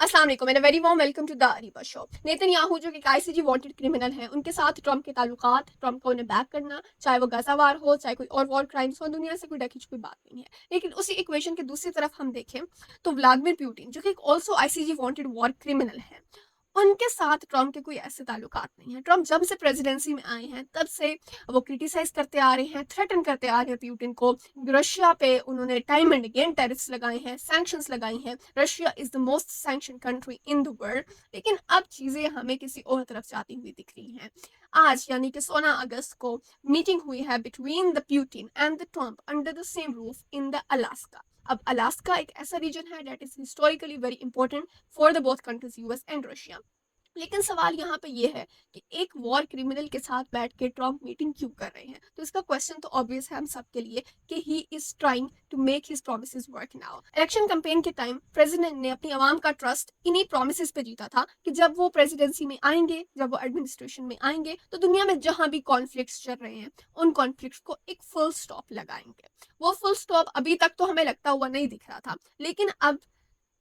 अस्सलाम वालेकुम and very warm welcome to the Areeba show. Netanyahu जो कि एक आईसीजी वांटेड क्रिमिनल हैं, उनके साथ ट्रंप के ताल्लुकात, ट्रंप को उन्हें बैक करना, चाहे वो गाजा वार हो, चाहे कोई और वॉर क्राइम्स हो, दुनिया से कोई ढकी छुपी बात नहीं है। लेकिन उसी इक्वेशन के दूसरी तरफ हम देखें तो व्लादिमीर पुतिन जो कि एक also ICG wanted war criminal है, उनके साथ ट्रंप के कोई ऐसे ताल्लुकात नहीं है। ट्रंप जब से प्रेसिडेंसी में आए हैं तब से वो क्रिटिसाइज करते आ रहे हैं, थ्रेटन करते आ रहे हैं पुतिन को। रशिया पे उन्होंने टाइम एंड अगेन टैरिफ्स लगाए हैं, सैंक्शंस लगाई हैं। Russia is the most sanction country in the world. लेकिन अब चीजें हमें किसी और तरफ जाती हुई दिख रही हैं। आज यानी कि 16 अगस्त को मीटिंग हुई है between the Putin and the Trump under the same roof in the Alaska. अब अलास्का एक ऐसा रीजन है that is historically very important for the both countries US and Russia. लेकिन सवाल यहाँ पे ये है कि एक वॉर क्रिमिनल के साथ बैठ के ट्रम्प मीटिंग क्यों कर रहे हैं। तो इसका क्वेश्चन तो ऑब्वियस है हम सबके लिए कि he is trying to make his promises work now. Election campaign के टाइम प्रेसिडेंट ने अपनी आवाम का ट्रस्ट इन्हीं प्रोमिसेस पे जीता था कि जब वो प्रेसिडेंसी में आएंगे, जब वो एडमिनिस्ट्रेशन में आएंगे, तो दुनिया में जहां भी कॉन्फ्लिक्ट्स चल रहे हैं उन कॉन्फ्लिक्ट्स को एक फुल स्टॉप लगाएंगे। वो फुल स्टॉप अभी तक तो हमें लगता हुआ नहीं दिख रहा था, लेकिन अब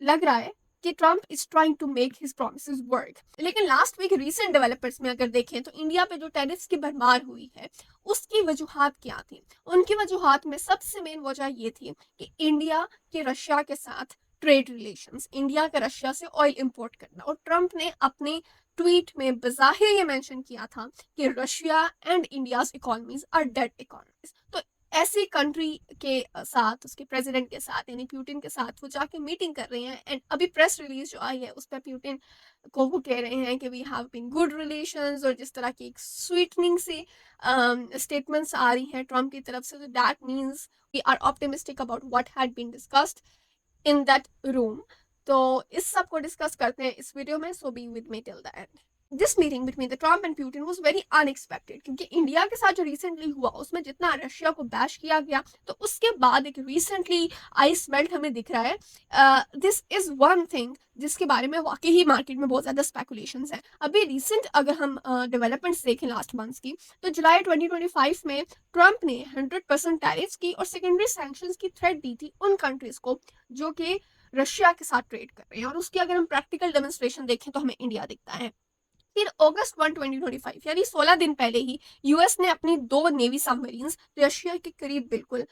लग रहा है कि Trump is trying to make his promises work. लेकिन लास्ट वीक रीसेंट डेवलपर्स में अगर देखें तो इंडिया पे जो टैरिफ्स की भरमार हुई है उसकी वजूहात क्या थी। उनकी वजूहात में सबसे मेन वजह ये थी कि इंडिया के रशिया के साथ ट्रेड रिलेशंस, इंडिया के रशिया से ऑयल इंपोर्ट करना। और ट्रंप ने अपने ट्वीट में बज़ाहिर ये मेंशन किया था कि Russia and India's economies are dead economies. तो ऐसी कंट्री के साथ, उसके प्रेसिडेंट के साथ यानी पुतिन के साथ वो जाके मीटिंग कर रहे हैं। एंड अभी प्रेस रिलीज जो आई है उस पर पुतिन को वो कह रहे हैं कि we have been good relations, और जिस तरह की एक स्वीटनिंग से स्टेटमेंट्स आ रही हैं ट्रम्प की तरफ से, तो that means we are optimistic about what had been discussed in that room. तो इस सब को डिस्कस करते हैं इस वीडियो में, so be with me till the end. This meeting between the Trump and Putin was very unexpected, क्योंकि India के साथ जो रिसेंटली हुआ उसमें जितना रशिया को बैश किया गया, तो उसके बाद एक रिसेंटली आइस मेल्ट हमें दिख रहा है। दिस इज वन थिंग जिसके बारे में वाकई ही मार्केट में बहुत ज्यादा स्पेकुलेशन है। अभी रिसेंट अगर हम डेवलपमेंट्स देखें लास्ट मंथ की, तो जुलाई 2025 में ट्रंप ने 100% टैरिफ्स की और सेकेंडरी सैंक्शंस की थ्रेट दी थी उन कंट्रीज को जो कि रशिया के साथ ट्रेड कर रहे हैं। और उसकी अगर हम प्रैक्टिकल डेमोन्स्ट्रेशन देखें तो हमें इंडिया दिखता है। फिर अगस्त 1 2025 यानी 16 दिन पहले ही यूएस ने अपनी 2 नेवी सबमरीन्स रशिया के करीब बिल्कुल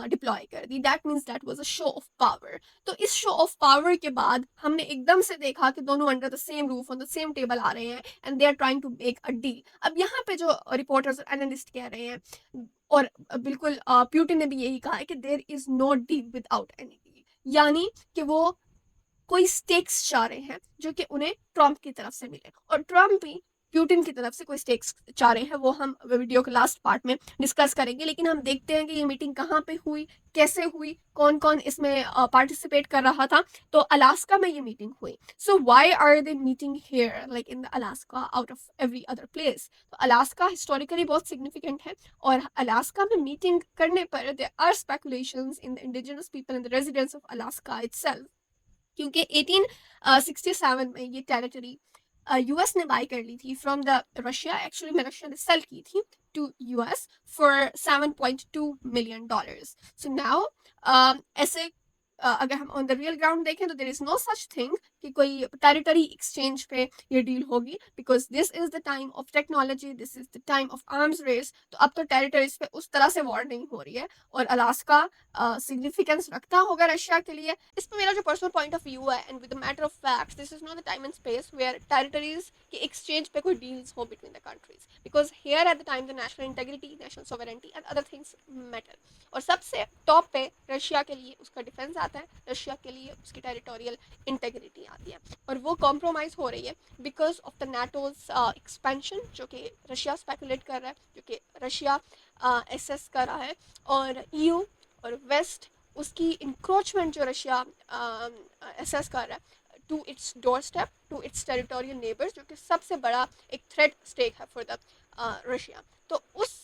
डिप्लॉय कर दी। That means that was a show of power. तो इस शो ऑफ पावर के बाद हमने एकदम से देखा कि दोनों under the same roof on the same table आ रहे हैं and they are trying to make a deal. अब यहाँ पे जो रिपोर्टर्स और एनालिस्ट कह रहे हैं, और बिल्कुल प्यूटिन ने भी यही कहा है कि there is no deal without any deal, यानी कि वो कोई स्टेक्स चाह रहे हैं जो कि उन्हें ट्रम्प की तरफ से मिले, और ट्रम्प भी पुतिन की तरफ से कोई स्टेक्स चाह रहे हैं। वो हम वीडियो के लास्ट पार्ट में डिस्कस करेंगे। लेकिन हम देखते हैं कि ये मीटिंग कहाँ पे हुई, कैसे हुई, कौन कौन इसमें पार्टिसिपेट कर रहा था। तो अलास्का में ये मीटिंग हुई। So why are they meeting here like in the Alaska out of every other place. तो अलास्का हिस्टोरिकली बहुत सिग्निफिकेंट है, और अलास्का में मीटिंग करने पर there are speculations in the indigenous people in the residence of Alaska itself, क्योंकि 1867 में ये टेरिटरी यूएस ने बाई कर ली थी फ्रॉम द रशिया। एक्चुअली में रशिया ने सेल की थी to US for $7.2 million। So now ऐसे अगर हम ऑन द रियल ग्राउंड देखें तो there is no such thing कि कोई टेरिटरी एक्सचेंज पे ये डील होगी, because this is the time of technology, this is the time of arms race. तो अब तो टेरिटरीज पे उस तरह से वॉर नहीं हो रही है, और अलास्का सिग्निफिकेंस रखता होगा रशिया के लिए। इस पर मेरा जो पर्सनल पॉइंट ऑफ व्यू है, and with the matter of facts, this is not the time and space where territories के एक्सचेंज पे कोई डील्स हो between the countries, because here at the time the national integrity, national sovereignty and other things matter. और सबसे top पे Russia के लिए उसका डिफेंस आता है, रशिया के लिए उसकी टेरिटोरियल इंटेग्रिटी आती है, और वो कॉम्प्रोमाइज हो रही है बिकॉज ऑफ द नाटोज एक्सपेंशन, जो कि रशिया स्पेकुलेट कर रहा है, जो कि रशिया एसेस कर रहा है, और ईयू और वेस्ट उसकी इंक्रोचमेंट जो रशिया एसेस कर रहा है to its doorstep, to its territorial neighbours, जो कि सबसे बड़ा एक थ्रेट स्टेक है फॉर द रशिया। तो उस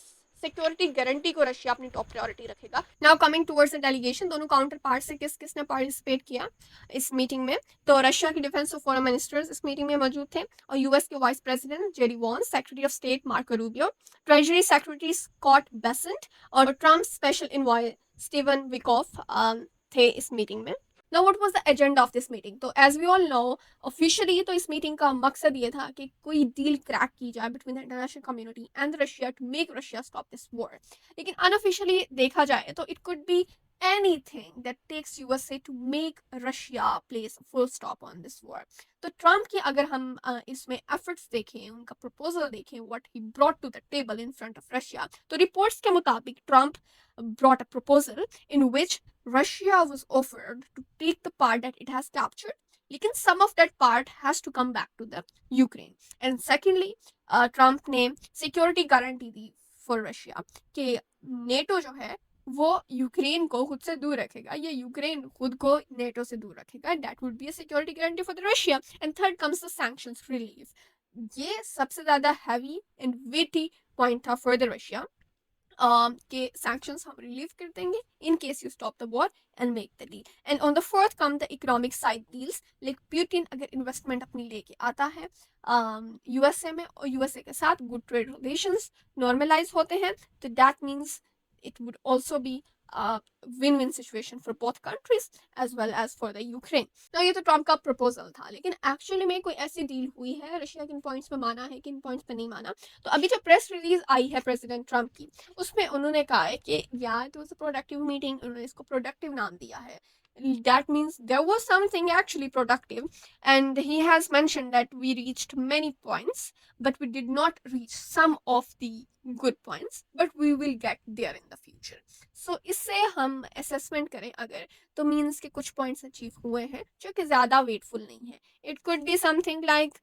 सिक्योरिटी गारंटी को रशिया अपनी टॉप प्रायोरिटी रखेगा। Now coming towards the delegation, दोनों काउंटर पार्ट से किस किसने पार्टिसिपेट किया इस मीटिंग में। तो रशिया के डिफेंस और फॉरेन मिनिस्टर्स इस मीटिंग में मौजूद थे, और यूएस के vice president JD Vance, secretary of state Marco Rubio, treasury secretary Scott Bessent, और Trump special envoy Steven Witkoff थे इस मीटिंग में। Now what was the agenda of this meeting? तो as we all know, officially तो इस meeting का मकसद ये था कि कोई डील क्रैक की जाए between the international community and Russia to make Russia stop this war. लेकिन अनऑफिशियली देखा जाए तो it could be anything that takes USA to make Russia place a full stop on this war. तो Trump की अगर हम इसमें efforts देखें, उनका प्रपोजल देखें, what he brought to the table in front of Russia, तो रिपोर्ट्स के मुताबिक Trump brought a proposal in which Russia was offered to take the part that it has captured, लेकिन some of that part has to come back to the Ukraine. And secondly, Trump ने security guarantee दी for Russia कि NATO जो है वो Ukraine को खुद से दूर रखेगा या यूक्रेन खुद को नेटो से दूर रखेगा. That would be a security guarantee for the Russia. And third comes the sanctions relief. ये सबसे ज्यादा हैवी एंड वेटी पॉइंट था फॉर द रशिया के सैंक्शंस हम रिलीव कर देंगे in case you stop the war and make the deal. And on the fourth come the economic side deals. Like Putin अगर investment अपनी लेके आता है यूएसए में और यूएसए के साथ गुड ट्रेड रिलेशंस नॉर्मलाइज होते हैं, तो that means it would also be a win-win situation for both countries as well as for the Ukraine. तो ये तो ट्रम्प का प्रपोजल था, लेकिन एक्चुअली में कोई ऐसी डील हुई है, रशिया किन पॉइंट्स पे माना है, किन पॉइंट्स पे नहीं माना. तो अभी जो प्रेस रिलीज आई है प्रेसिडेंट ट्रम्प की, उसमें उन्होंने कहा है कि यार it was a productive meeting. उन्होंने इसको प्रोडक्टिव नाम दिया है. That means there was something actually productive, and he has mentioned that we reached many points, but we did not reach some of the good points, but we will get there in the future. So इससे हम assessment करें अगर, तो means कि कुछ points achieve हुए हैं जो कि ज़्यादा वेटफुल नहीं है. It could be something like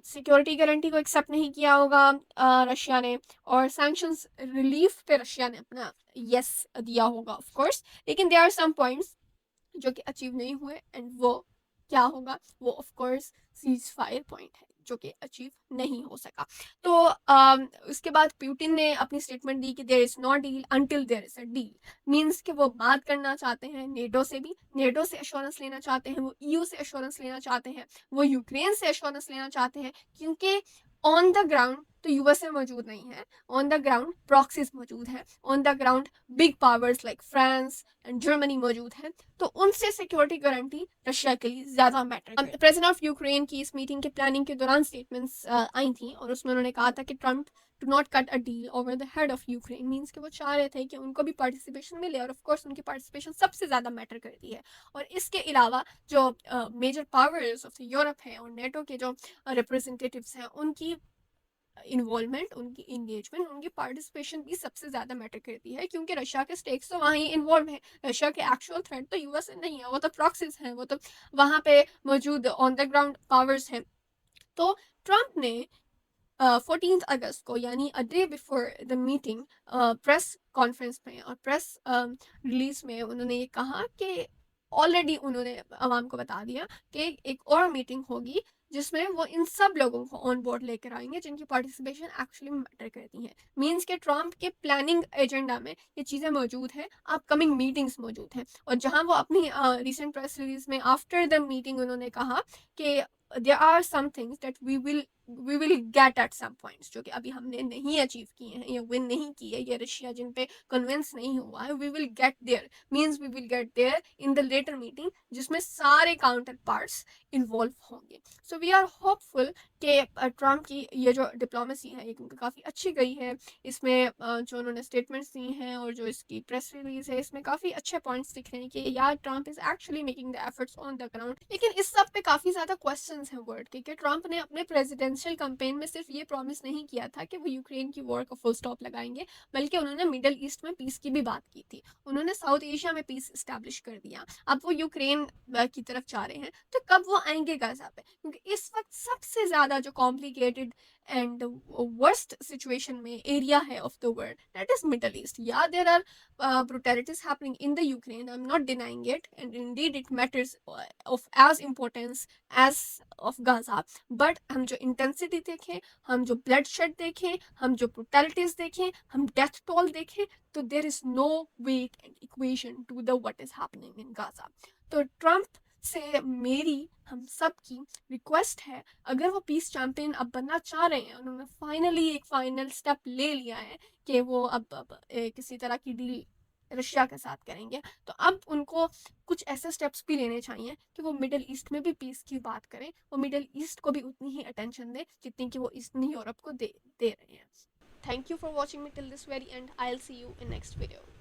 security guarantee को एक्सेप्ट नहीं किया होगा रशिया ने, और सैंक्शंस रिलीफ पे रशिया ने अपना यस दिया होगा ऑफ कोर्स. लेकिन देयर आर सम पॉइंट्स जो कि अचीव नहीं हुए, एंड वो क्या होगा, वो of course cease fire point है जो कि अचीव नहीं हो सका. तो उसके बाद प्यूटिन ने अपनी स्टेटमेंट दी कि there is not deal until there is a deal. Means कि वो बात करना चाहते हैं नेटो से भी, नेटो से एश्योरेंस लेना चाहते हैं, वो ईयू से एश्योरेंस लेना चाहते हैं, वो यूक्रेन से एश्योरेंस लेना चाहते हैं, क्योंकि ऑन द ग्राउंड तो यूएसए मौजूद नहीं है, ऑन द ग्राउंड प्रॉक्सीज मौजूद हैं, on the ground big powers like France and Germany मौजूद हैं. तो उनसे सिक्योरिटी गारंटी रशिया के लिए ज्यादा मैटर. प्रेसिडेंट ऑफ यूक्रेन की इस मीटिंग के प्लानिंग के दौरान स्टेटमेंट्स आई थी, और उसमें उन्होंने कहा था कि Trump to not cut a deal over the head of Ukraine. Means कि वो चाह रहे थे कि उनको भी पार्टिसिपेशन मिले, और ऑफ कोर्स उनकी पार्टिसिपेशन सबसे ज़्यादा मैटर करती है. और इसके अलावा जो मेजर पावर्स ऑफ यूरोप हैं और नेटो के जो रिप्रेजेंटेटिव्स हैं, उनकी इन्वॉल्वमेंट, उनकी इंगेजमेंट, उनकी पार्टिसिपेशन भी सबसे ज़्यादा मैटर करती है, क्योंकि रशिया के स्टेक्स तो वहीं इन्वॉल्व है. रशिया के एक्चुअल थ्रेट तो यूएस नहीं है, वो तो प्रॉक्सीज हैं, वो तो वहाँ पे मौजूद ऑन द ग्राउंड पावर्स हैं. तो ट्रम्प ने 14 अगस्त को, यानी a day before the meeting, press conference में और प्रेस रिलीज में उन्होंने ये कहा कि ऑलरेडी उन्होंने आवाम को बता दिया कि एक और मीटिंग होगी जिसमें वो इन सब लोगों को ऑन बोर्ड लेकर आएंगे जिनकी पार्टिसिपेशन एक्चुअली मैटर करती है. मीन्स के ट्रम्प के प्लानिंग एजेंडा में ये चीज़ें मौजूद हैं, अपकमिंग मीटिंग्स मौजूद हैं. और जहां वो अपनी रिसेंट प्रेस रिलीज में आफ्टर द मीटिंग उन्होंने कहा कि there are some things that we will get at some points जो कि अभी हमने नहीं अचीव किए हैं या विन नहीं किए, या रशिया जिन पे कन्विंस नहीं हुआ है. we will get there means we will get there in the later meeting जिसमें सारे काउंटर पार्ट्स इन्वॉल्व होंगे. सो वी आर होपफुल कि ट्रम्प की ये जो डिप्लोमेसी है ये काफ़ी अच्छी गई है. इसमें जो उन्होंने स्टेटमेंट्स दी हैं और जो इसकी प्रेस रिलीज है, इसमें काफ़ी अच्छे पॉइंट्स दिख रहे हैं कि यार Trump is actually making the efforts on the ground. लेकिन इस सब पे काफ़ी ज़्यादा क्वेश्चंस हैं वर्ड के, कि ट्रम्प ने अपने प्रेसिडेंशियल कैंपेन में सिर्फ ये प्रॉमिस नहीं किया था कि वो यूक्रेन की वॉर को फुल स्टॉप लगाएंगे, बल्कि उन्होंने मिडल ईस्ट में पीस की भी बात की थी. उन्होंने साउथ एशिया में पीस इस्टेब्लिश कर दिया. अब वो यूक्रेन की तरफ जा रहे हैं, तो कब वो आएंगे गाजा पे? क्योंकि इस वक्त सबसे ज़्यादा जो कॉम्प्लिकेटेड and worst situation में area है of the world, that is Middle East. Yeah, there are brutalities happening in the Ukraine, I'm not denying it, and indeed it matters of as importance as of Gaza. But हम जो intensity देखें, हम जो bloodshed देखें, हम जो brutalities देखें, हम death toll देखें, तो there is no weight and equation to the what is happening in Gaza. तो ट्रम्प से मेरी हम सब की रिक्वेस्ट है, अगर वो पीस चैंपियन अब बनना चाह रहे हैं, उन्होंने फाइनली एक फाइनल स्टेप ले लिया है कि वो अब किसी तरह की डील रशिया के साथ करेंगे। तो अब उनको कुछ ऐसे स्टेप्स भी लेने चाहिए कि वो मिडल ईस्ट में भी पीस की बात करें, वो मिडल ईस्ट को भी उतनी ही अटेंशन दें जितनी कि वो ईस्टर्न यूरोप को दे रहे हैं। Thank you for watching me till this very and. I will see you in next video.